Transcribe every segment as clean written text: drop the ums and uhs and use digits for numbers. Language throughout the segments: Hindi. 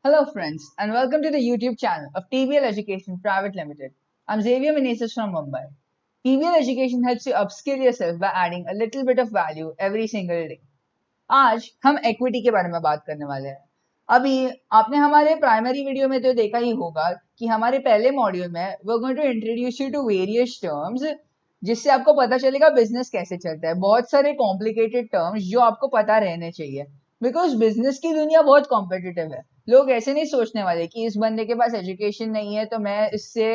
Hello, friends, and welcome to the YouTube channel of TBL Education Private Limited. I'm Xavier Meneses from Mumbai. TBL Education helps you upskill yourself by adding a little bit of value every single day. आज हम equity के बारे में बात करने वाले हैं। अभी आपने हमारे प्राइमरी वीडियो में तो देखा ही होगा कि हमारे पहले मॉड्यूल में we're going to introduce you to various terms जिससे आपको पता चलेगा बिजनेस कैसे चलता है। बहुत सारे कॉम्प्लिकेटेड टर्म्स जो आपको पता रहने चाहिए बिकॉज बिजनेस की दुनिया बहुत कॉम्पिटिटिव है। लोग ऐसे नहीं सोचने वाले कि इस बंदे के पास एजुकेशन नहीं है तो मैं इससे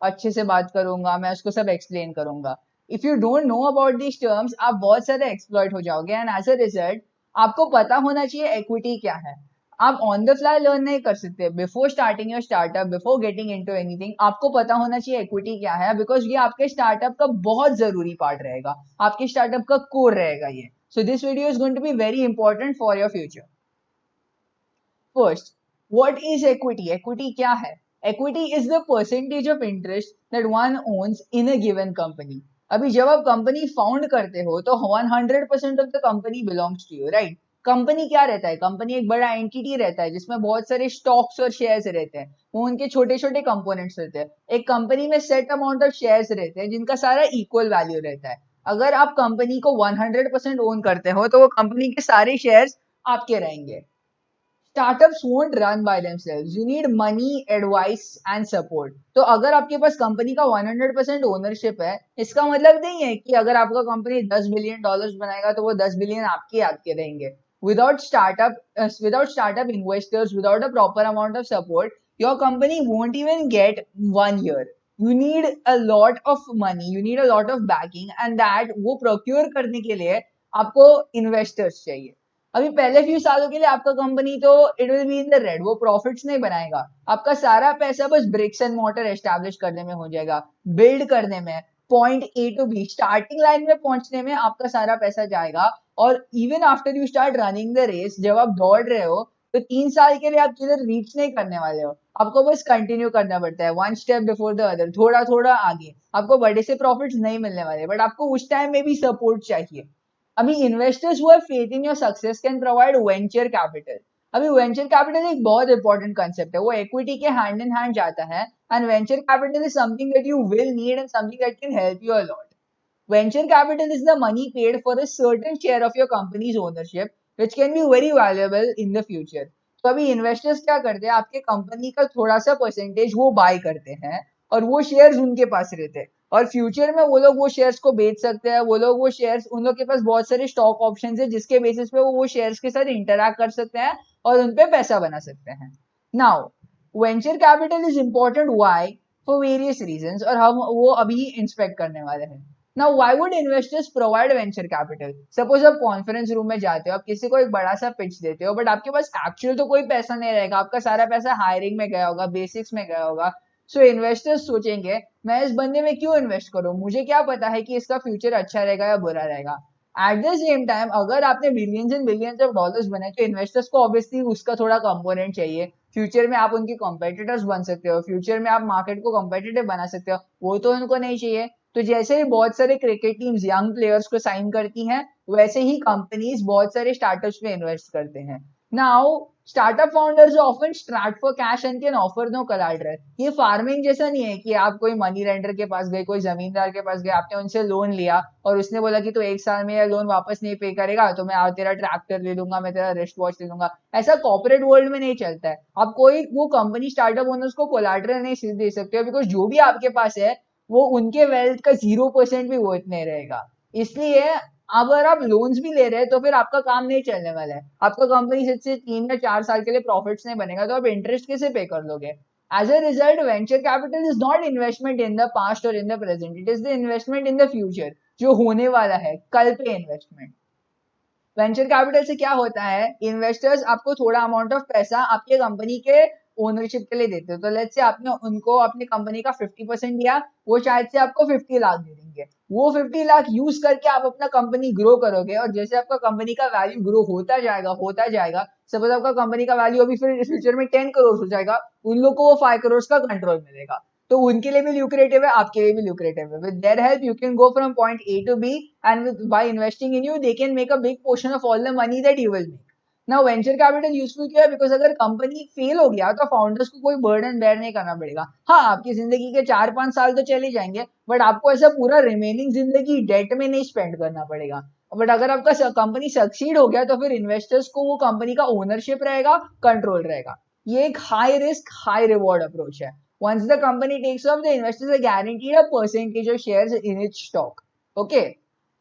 अच्छे से बात करूंगा, मैं उसको सब एक्सप्लेन करूंगा। If you don't know about these terms आप बहुत सारे एक्सप्लॉइट हो जाओगे एंड एज अ रिजल्ट आपको पता होना चाहिए इक्विटी क्या है। आप ऑन द फ्लाई लर्न नहीं कर सकते। Before starting your startup, before getting into anything, आपको पता होना चाहिए इक्विटी क्या है बिकॉज ये आपके स्टार्टअप का बहुत जरूरी पार्ट रहेगा, आपके स्टार्टअप का कोर रहेगा ये। So this video is going to be very important for your future. First, what is equity? Equity क्या है? Equity is the percentage of interest that one owns in a given company. अभी जब आप कंपनी फाउंड करते हो तो 100% of the company belongs to you, right? Company क्या रहता है? कंपनी एक बड़ा एंटिटी रहता है जिसमें बहुत सारे स्टॉक्स और शेयर्स रहते हैं, वो उनके छोटे छोटे कंपोनेंट्स रहते हैं। एक कंपनी में सेट अमाउंट ऑफ शेयर्स रहते हैं जिनका सारा इक्वल वैल्यू रहता है। अगर आप कंपनी को 100% ओन करते हो तो वो कंपनी के सारे शेयर्स आपके रहेंगे। Startups won't run by themselves, you need money, advice and support. तो अगर आपके पास कंपनी का 100% ओनरशिप है, इसका मतलब नहीं है कि अगर आपका कंपनी $10 बिलियन बनाएगा तो वो 10 बिलियन आपके आपके रहेंगे। Without startup investors, without a proper amount of support, your company won't even get 1 year. You need a lot of money, you need a lot of backing and that वो प्रोक्योर करने के लिए आपको इन्वेस्टर्स चाहिए। अभी पहले फ्यू सालों के लिए आपका कंपनी तो it will be in the red, वो प्रॉफिट्स नहीं बनाएगा। आपका सारा पैसा बस ब्रिक्स एंड मोटर एस्टैब्लिश करने में हो जाएगा, बिल्ड करने में, point A to B starting line में पहुंचने में आपका सारा पैसा जाएगा। और even after you start running the race, जब आप दौड़ रहे हो तो 3 साल के लिए आप किधर रीच नहीं करने वाले हो, आपको बस कंटिन्यू करना पड़ता है, one step before the other, थोड़ा थोड़ा आगे। आपको बड़े से प्रॉफिट्स नहीं मिलने वाले, बट आपको उस टाइम में भी सपोर्ट चाहिए। अभी investors who have faith in your success can provide venture capital. अभी वेंचर कैपिटल एक बहुत इंपॉर्टेंट कंसेप्ट है, वो इक्विटी के हैंड इन हैंड जाता है। And venture capital is something that you will need and something that can help you a lot. Venture capital is the money paid for a certain share of your company's ownership, which can be very valuable in the future. तो अभी इन्वेस्टर्स क्या करते हैं, आपके कंपनी का थोड़ा सा परसेंटेज वो बाय करते हैं और वो शेयर्स उनके पास रहते हैं। और फ्यूचर में वो लोग वो शेयर्स को बेच सकते हैं, वो लोग वो शेयर्स, उन लोग के पास बहुत सारे स्टॉक ऑप्शंस है जिसके बेसिस पे वो शेयर्स के साथ इंटरैक्ट कर सकते हैं और उन पे पैसा बना सकते हैं। Now venture capital is important why? For various reasons, और हम वो अभी इंस्पेक्ट करने वाले हैं। Now, why would investors provide venture capital? Suppose आप कॉन्फ्रेंस रूम में जाते हो, आप किसी को एक बड़ा सा पिच देते हो, बट आपके पास एक्चुअल तो कोई पैसा नहीं रहेगा, आपका सारा पैसा हायरिंग में गया होगा, बेसिक्स में गया होगा। सो इन्वेस्टर्स सोचेंगे मैं इस बंदे में क्यों इन्वेस्ट करूं, मुझे क्या पता है कि इसका फ्यूचर अच्छा रहेगा या बुरा रहेगा। एट द सेम टाइम अगर आपने billions and billions of dollars बनाए तो इन्वेस्टर्स को ऑब्वियसली उसका थोड़ा कंपोनेंट चाहिए। फ्यूचर में आप उनके कॉम्पिटिटर्स बन सकते हो, फ्यूचर में आप मार्केट को कॉम्पिटिटिव बना सकते हो, वो तो उनको नहीं चाहिए। तो जैसे ही बहुत सारे क्रिकेट टीम्स यंग प्लेयर्स को साइन करती हैं, वैसे ही कंपनीज बहुत सारे स्टार्टअप्स में इन्वेस्ट करते हैं। Now startup founders often strapped for cash and can offer no collateral. ये फार्मिंग जैसा नहीं है कि आप कोई मनी लेंडर के पास गए, कोई जमींदार के पास गए, आपने उनसे लोन लिया और उसने बोला कि तू 1 साल में ये लोन वापस नहीं पे करेगा तो मैं तेरा ट्रैक्टर ले लूंगा, मैं तेरा रिस्ट वॉच ले लूंगा। ऐसा कॉर्पोरेट वर्ल्ड में नहीं चलता है। आप कोई वो कंपनी स्टार्टअप ओनर्स को कोलैटरल नहीं दे सकते हो बिकॉज जो भी आपके पास है वो उनके वेल्थ का 0% भी वर्थ नहीं रहेगा। इसलिए अगर आप लोन्स भी ले रहे हैं तो फिर आपका काम नहीं चलने वाला है, आपका कंपनी से 3 या 4 साल के लिए प्रॉफिट्स नहीं बनेगा तो आप इंटरेस्ट कैसे पे कर लोगे। As a result venture capital is not investment in the past और in the present, it is the investment in the future, जो होने वाला है कल पे इन्वेस्टमेंट। वेंचर कैपिटल से क्या होता है, इन्वेस्टर्स आपको थोड़ा अमाउंट ऑफ पैसा आपके कंपनी के ओनरशिप के लिए देते हो। तो लेट्स से आपने उनको अपनी कंपनी का 50% दिया, वो शायद से आपको 50 लाख दे देंगे। वो 50 लाख यूज करके आप अपना कंपनी ग्रो करोगे और जैसे आपका कंपनी का वैल्यू ग्रो होता जाएगा, सपोज आपका कंपनी का वैल्यू अभी फिर फ्यूचर में 10 करोड़ हो जाएगा, उन लोग को वो 5 करोड़ का कंट्रोल मिलेगा। तो उनके लिए भी ल्यूक्रेटिव है, आपके लिए भी ल्यूक्रेटिव है। With their help you can go from point A to B, and by investing in you they can make a big portion of all the money that you will make. ना वेंचर कैपिटल यूजफुल क्यों है? बिकॉज अगर कंपनी फेल हो गया तो फाउंडर्स को कोई बर्डन बेयर नहीं करना पड़ेगा। हाँ, आपकी जिंदगी के 4-5 साल तो चले जाएंगे, बट आपको ऐसा पूरा रिमेनिंग जिंदगी डेट में नहीं स्पेंड करना पड़ेगा। बट अगर आपका कंपनी सक्सीड हो गया तो फिर इन्वेस्टर्स को वो कंपनी का ओनरशिप रहेगा, कंट्रोल रहेगा। ये एक high risk high reward approach है। Once the company takes off, the investors are guaranteed a percentage of shares in its stock. Okay?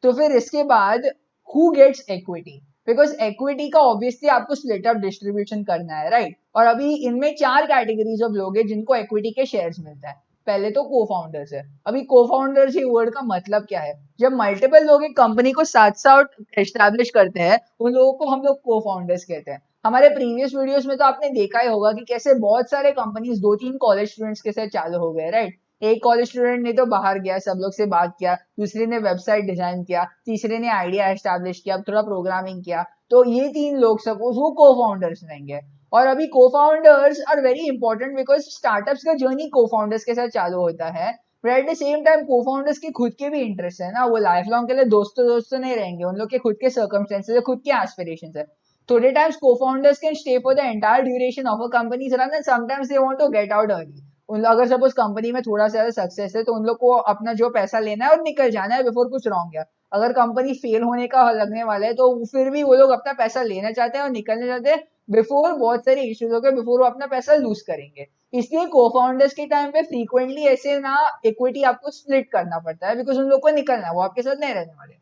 तो फिर इसके बाद who gets equity? Because equity का ऑब्वियसली आपको स्प्लिट अप डिस्ट्रीब्यूशन करना है, राइट? और अभी इनमें 4 कैटेगरीज ऑफ लोग हैं जिनको इक्विटी के शेयर्स मिलता है। पहले तो को फाउंडर्स है। अभी को फाउंडर्स ये वर्ड का मतलब क्या है? जब मल्टीपल लोग एक कंपनी को साथ साथ एस्टैब्लिश करते हैं, उन लोगों को हम लोग को फाउंडर्स कहते हैं। हमारे प्रीवियस वीडियोस में तो आपने देखा ही होगा कि कैसे बहुत सारे कंपनीज 2-3 कॉलेज स्टूडेंट्स के साथ चालू हो गए, राइट? एक कॉलेज स्टूडेंट ने तो बाहर गया, सब लोग से बात किया, दूसरे ने वेबसाइट डिजाइन किया, तीसरे ने आइडिया एस्टैब्लिश किया, थोड़ा प्रोग्रामिंग किया, तो ये 3 लोग सपोज वो को फाउंडर्स रहेंगे। और अभी को founders are very important because startups का जर्नी को फाउंडर्स के साथ चालू होता है, but at the same time को फाउंडर्स के खुद के भी इंटरेस्ट है ना, वो लाइफ लॉन्ग के लिए दोस्तों नहीं रहेंगे, उन लोग के खुद के सर्कमस्टेंसेस है, खुद के एस्पिरेशंस है। Today times co-founders can stay for the entire duration of a company's run and sometimes they want to get out early. उन लोग अगर सपोज कंपनी में थोड़ा सा ज्यादा सक्सेस है तो उन लोग को अपना जो पैसा लेना है और निकल जाना है बिफोर कुछ रॉन्ग गया। अगर कंपनी फेल होने का लगने वाला है तो फिर भी वो लोग अपना पैसा लेना चाहते हैं और निकलना चाहते हैं बिफोर बहुत सारे इश्यूज हो गए, बिफोर वो अपना पैसा लूज करेंगे। इसलिए को फाउंडर्स के टाइम पे फ्रीक्वेंटली ऐसे ना इक्विटी आपको स्प्लिट करना पड़ता है बिकॉज उन लोग को निकलना है, वो आपके साथ नहीं रहने वाले।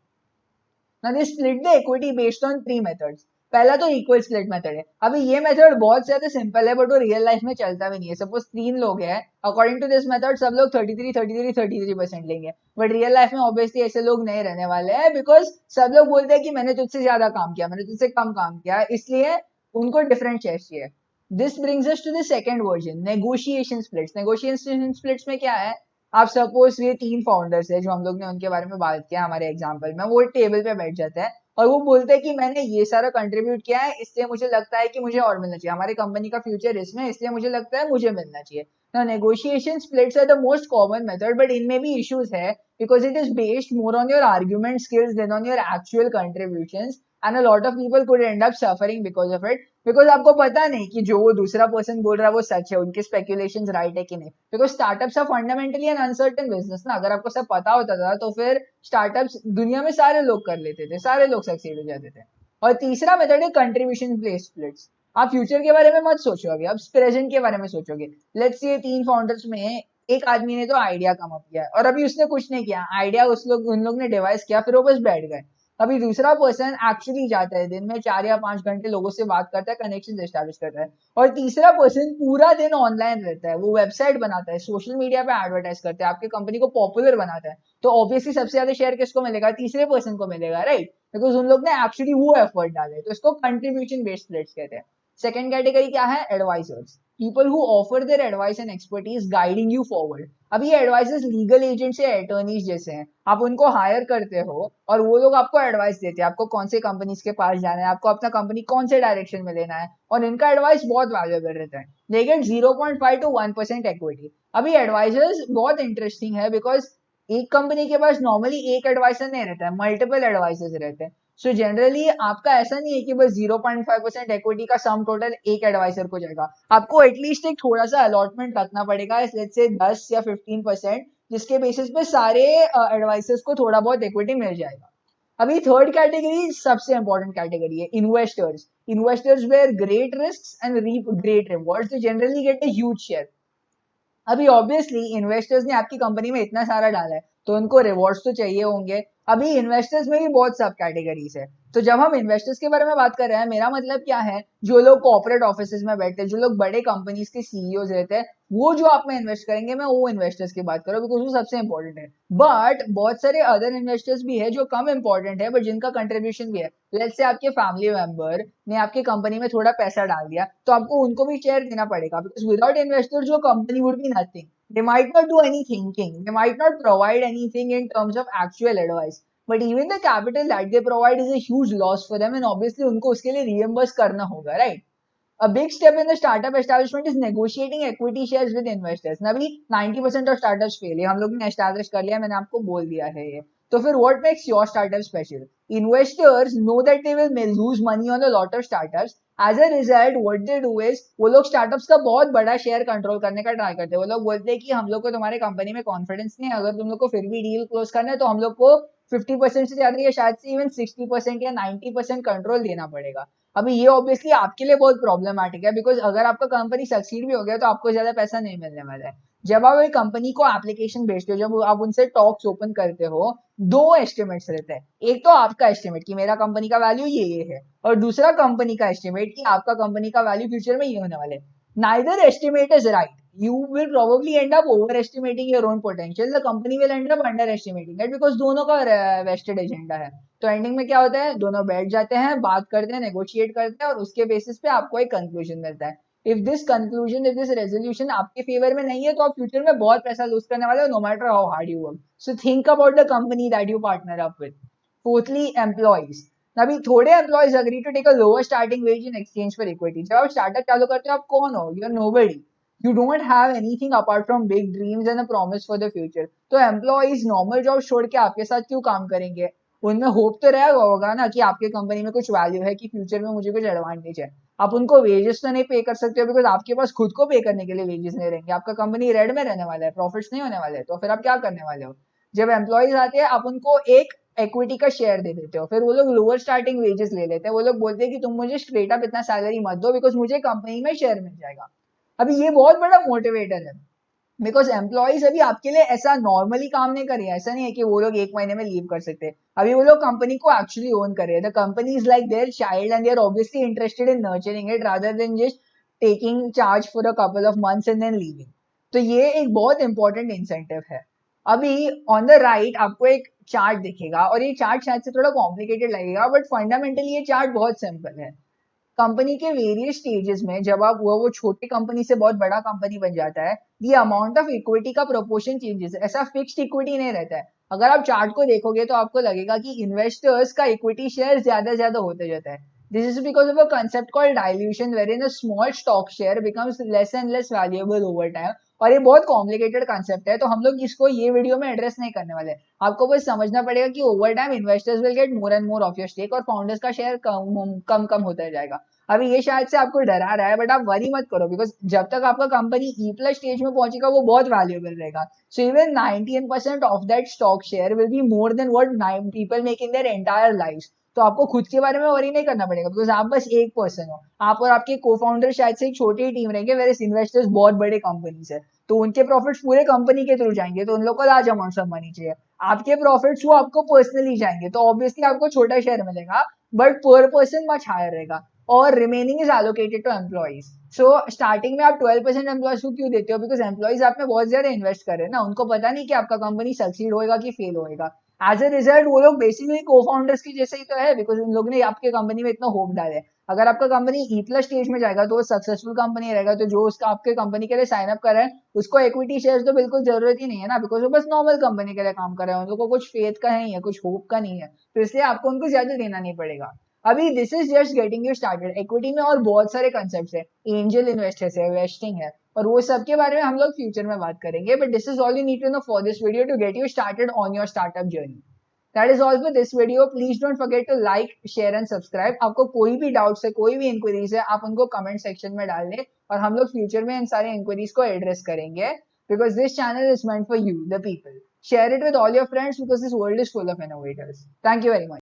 Now they split the equity based on 3 methods. पहला तो इक्वल स्प्लिट मेथड है। अभी ये मेथड बहुत ज्यादा सिंपल है बट वो रियल लाइफ में चलता भी नहीं है। सपोज 3 लोग हैं, अकॉर्डिंग टू दिस मेथड सब लोग 33 लेंगे, बट रियल लाइफ में ऑब्वियसली ऐसे लोग नहीं रहने वाले हैं बिकॉज सब लोग बोलते हैं कि मैंने तुझसे ज्यादा काम किया, मैंने तुझसे कम काम किया, इसलिए उनको डिफरेंट शेयर्स चाहिए। This brings us to the second version, negotiation splits. Negotiation splits में क्या है? आप सपोज ये 3 फाउंडर्स है जो हम लोग ने उनके बारे में बात किया हमारे एग्जांपल में, वो टेबल पे बैठ जाते हैं और वो बोलते हैं कि मैंने ये सारा कंट्रीब्यूट किया है, इसलिए मुझे लगता है कि मुझे और मिलना चाहिए, हमारी कंपनी का फ्यूचर इसमें, इसलिए मुझे लगता है मुझे मिलना चाहिए। Now negotiation splits are the most common method, but इनमें भी issues है because it is based more on your argument skills than on your actual contributions, and a lot of people could end up suffering because of it, because आपको पता नहीं कि जो वो दूसरा पर्सन बोल रहा है वो सच है, उनके स्पेकुलेशंस राइट है कि नहीं। Because startups are fundamentally an uncertain business ना, अगर आपको सब पता होता था तो फिर स्टार्टअप्स दुनिया में सारे लोग कर लेते थे, सारे लोग सक्सेड हो जाते थे। और तीसरा मेथड है कंट्रीब्यूशन बेस्ड स्प्लिट्स। आप फ्यूचर के बारे में मत सोचो, अभी आप प्रेजेंट के बारे में सोचोगे। लेट्स से 3 फाउंडर्स में एक आदमी ने तो आइडिया कम अप किया और अभी उसने कुछ नहीं किया, आइडिया उन लोग ने डिवाइस किया, फिर वो बस बैठ गए। अभी दूसरा पर्सन एक्चुअली जाता है, दिन में 4 या 5 घंटे लोगों से बात करता है, कनेक्शन एस्टैब्लिश करता है। और तीसरा पर्सन पूरा दिन ऑनलाइन रहता है, वो वेबसाइट बनाता है, सोशल मीडिया पे एडवर्टाइज करता है, आपकी कंपनी को पॉपुलर बनाता है। तो ऑब्वियसली सबसे ज्यादा शेयर किसको मिलेगा? तीसरे पर्सन को मिलेगा, राइट? बिकॉज उन लोग ने एक्चुअली वो एफर्ट डाले, तो इसको कंट्रीब्यूशन बेस्ड स्प्लिट्स कहते हैं। सेकंड कैटेगरी क्या है? Advisors, people who offer their advice and expertise guiding you forward. अब ये एडवाइजर्स लीगल एजेंट्स या अटॉर्नीज जैसे हैं, आप उनको हायर करते हो और वो लोग आपको एडवाइस देते हैं, आपको कौन से कंपनीज के पास जाना है, आपको अपना कंपनी कौन से डायरेक्शन में लेना है, और इनका एडवाइस बहुत वैल्यूएबल रहता है। They get 0.5 to 1% equity. अभी एडवाइजर्स बहुत इंटरेस्टिंग है बिकॉज एक कंपनी के पास नॉर्मली एक एडवाइजर नहीं रहता है, मल्टीपल एडवाइजर्स रहते हैं। सो जनरली आपका ऐसा नहीं है कि बस 0.5% इक्विटी का सम टोटल एक एडवाइजर को जाएगा, आपको एटलीस्ट एक थोड़ा सा अलॉटमेंट रखना पड़ेगा, लेट्स से 10 या 15%, जिसके बेसिस पे सारे एडवाइजर्स को थोड़ा बहुत इक्विटी मिल जाएगा। अभी थर्ड कैटेगरी सबसे इंपॉर्टेंट कैटेगरी है, investors. Investors wear great risk and reap great rewards, तो generally get a huge share. अभी ऑब्वियसली इन्वेस्टर्स ने आपकी कंपनी में इतना सारा डाला है तो उनको रिवॉर्ड्स तो चाहिए होंगे। अभी इन्वेस्टर्स में भी बहुत सब कैटेगरीज है, तो जब हम इन्वेस्टर्स के बारे में बात कर रहे हैं, मेरा मतलब क्या है, जो लोग कॉर्पोरेट ऑफिस में बैठते हैं, जो लोग बड़े कंपनीज के सीईओज रहते हैं, वो जो आप में इन्वेस्ट करेंगे, मैं वो इन्वेस्टर्स की बात करूँ बिकॉज वो सबसे इंपॉर्टेंट है। बट बहुत सारे अदर इन्वेस्टर्स भी है जो कम इंपॉर्टेंट है बट जिनका कंट्रीब्यूशन भी है। लेट्स से आपके फैमिली मेंबर ने आपकी कंपनी में थोड़ा पैसा डाल दिया तो आपको उनको भी शेयर देना पड़ेगा, बिकॉज विदाउट इन्वेस्टर्स जो company would be nothing. They might not do any thinking, they might not provide anything in terms of actual advice, but even the capital that they provide is a huge loss for them and obviously उनको उसके लिए reimburse करना होगा, right? A big step in the startup establishment is negotiating equity shares with investors. ना भी 90% of startups fail, ये हम लोग ने establish कर लिया, मैंने आपको बोल दिया है ये। तो फिर what makes your startup special? Investors know that they will lose money on a lot of startups. As a result, what they do is वो लोग startups का बहुत बड़ा शेयर कंट्रोल करने का ट्राई करते हैं. वो लोग बोलते हैं कि हम लोग को तुम्हारे कंपनी में कॉन्फिडेंस नहीं है, अगर तुम लोग को फिर भी डील क्लोज करना है तो हम लोग को 50% से ज्यादा या शायद से इवन 60% या 90% कंट्रोल देना पड़ेगा. अभी ये ऑब्वियसली आपके लिए बहुत प्रॉब्लमेटिक है, बिकॉज अगर आपका कंपनी सक्सीड भी हो गया तो आपको ज्यादा पैसा नहीं मिलने वाला है. जब आप एक कंपनी को एप्लीकेशन भेजते हो, जब आप उनसे टॉक्स ओपन करते हो, दो एस्टिमेट्स रहते हैं. एक तो आपका एस्टिमेट कि मेरा कंपनी का वैल्यू ये है, और दूसरा कंपनी का एस्टिमेट कि आपका कंपनी का वैल्यू फ्यूचर में ये होने वाले. Neither estimate is right. You will probably end up overestimating your own potential. The company will end up underestimating it because दोनों का vested agenda है. तो एंडिंग में क्या होता है, दोनों बैठ जाते हैं, बात करते हैं, नेगोशिएट करते हैं और उसके बेसिस पे आपको एक कंक्लूजन मिलता है. If this conclusion, if this resolution आपके फेवर में नहीं है तो आप फ्यूचर में बहुत पैसा लूज करने वाले हो, no matter how hard you work. So think about the company that you partner up with. Fourthly, employees. अभी थोड़े employees agree to take a lower starting wage in exchange for equity. जब आप स्टार्टअप चालू करते हो, आप कौन हो? You are nobody. You don't have anything apart from big dreams and a promise for the future. तो एम्प्लॉइज नॉर्मल जॉब छोड़ के आपके साथ क्यों काम करेंगे? उनमें होप तो रहेगा होगा ना कि आपके कंपनी में कुछ वैल्यू है, कि फ्यूचर में मुझे कुछ एडवांटेज है. आप उनको वेजेस तो नहीं पे कर सकते हो, बिकॉज आपके पास खुद को पे करने के लिए वेजेस नहीं रहेंगे. आपका कंपनी रेड में रहने वाला है, प्रॉफिट्स नहीं होने वाले, तो फिर आप क्या करने वाले हो? जब एम्प्लॉइज आते हैं, आप उनको एक इक्विटी का शेयर दे देते हो, फिर वो लोग लोअर स्टार्टिंग वेजेस ले लेते हैं. वो लोग बोलते हैं कि तुम मुझे स्ट्रेट अप इतना सैलरी मत दो, बिकॉज मुझे कंपनी में शेयर मिल जाएगा. अभी ये बहुत बड़ा मोटिवेटर है, बिकॉज एम्प्लॉइज अभी आपके लिए ऐसा नॉर्मली काम नहीं कर रहे हैं. ऐसा नहीं है कि वो लोग एक महीने में लीव कर सकते हैं. अभी वो लोग कंपनी को एक्चुअली ओन कर रहे हैं. The company is like their child and they are obviously interested in nurturing it rather than just taking charge for a couple of months and then leaving. तो ये एक बहुत इंपॉर्टेंट इंसेंटिव है. अभी ऑन द राइट आपको एक चार्ट दिखेगा, और ये चार्ट शायद से थोड़ा कॉम्प्लिकेटेड लगेगा, बट फंडामेंटली ये चार्ट बहुत सिंपल है. कंपनी के वेरियस स्टेजेस में जब आप वो छोटी कंपनी से बहुत बड़ा कंपनी बन जाता है, दी अमाउंट ऑफ इक्विटी का प्रोपोर्शन चेंजेस. ऐसा फिक्स्ड इक्विटी नहीं रहता है. अगर आप चार्ट को देखोगे तो आपको लगेगा कि इन्वेस्टर्स का इक्विटी शेयर ज्यादा होते जाता है. This is because of a concept called dilution, where in a small stock share becomes less and less valuable over time. और ये बहुत कॉम्प्लिकेटेड कंसेप्ट है, तो हम लोग इसको ये वीडियो में एड्रेस नहीं करने वाले. आपको बस समझना पड़ेगा कि over time investors will get more and more of your stake, और फाउंडर्स का शेयर कम होता जाएगा. अभी ये शायद से आपको डरा रहा है, बट आप वरी मत करो, बिकॉज जब तक आपका कंपनी ई प्लस स्टेज में पहुंचेगा वो बहुत वैल्यूएबल रहेगा. So even 90% of that stock share will be more than what people make in their entire life. तो आपको खुद के बारे में वरी नहीं करना पड़ेगा, बिकॉज आप बस एक पर्सन हो. आप और आपके को फाउंडर शायद से एक छोटी ही टीम रहेंगे, वेर इन्वेस्टर्स बहुत बड़े कंपनी है, तो उनके प्रॉफिट्स पूरे कंपनी के थ्रू जाएंगे, तो उन लोग को लार्ज अमाउंट ऑफ मनी चाहिए. आपके प्रॉफिट्स वो आपको पर्सनली जाएंगे, तो ऑब्वियसली आपको छोटा शेयर मिलेगा, बट पर पर्सन मच हायर रहेगा. और remaining is allocated to employees. So starting में आप 12% एम्प्लॉइज को क्यों देते हो? बिकॉज एम्प्लॉइज आप में बहुत ज्यादा इन्वेस्ट कर रहे हैं ना, उनको पता नहीं कि आपका कंपनी सक्सीड होएगा कि फेल होएगा. एज ए रिजल्ट वो लोग बेसिकली को फाउंडर्स की जैसे ही तो है, बिकॉज उन लोग ने आपके कंपनी में इतना होप डाला है. अगर आपका कंपनी ई प्लस स्टेज में जाएगा तो वो सक्सेसफुल कंपनी रहेगा, तो जो उसका आपके कंपनी के लिए साइन अप कर रहा है उसको इक्विटी शेयर तो बिल्कुल जरूरत ही नहीं है ना, बिकॉज वो बस नॉर्मल कंपनी के लिए काम कर रहे हैं. उन लोगों को कुछ फेथ का नहीं है, कुछ होप का नहीं है, तो इसलिए आपको उनको ज्यादा देना नहीं पड़ेगा. अभी this is just getting you started. Equity में और बहुत सारे कंसेप्ट है, एंजल इन्वेस्टर्स है, वेस्टिंग है, और वो सब के बारे में हम लोग फ्यूचर में बात करेंगे. But this is all you need to know for this video to get you started on your startup journey. That is all for this video. Please don't forget to like, share and subscribe. आपको कोई भी डाउट्स है, कोई भी इंक्वायरीज है, आप उनको कमेंट सेक्शन में डाल दें, और हम लोग फ्यूचर में इन सारे इंक्वायरीज को एड्रेस करेंगे, because this channel is meant for you, the people. Share it with all your friends because this world is full of innovators. Thank you very much.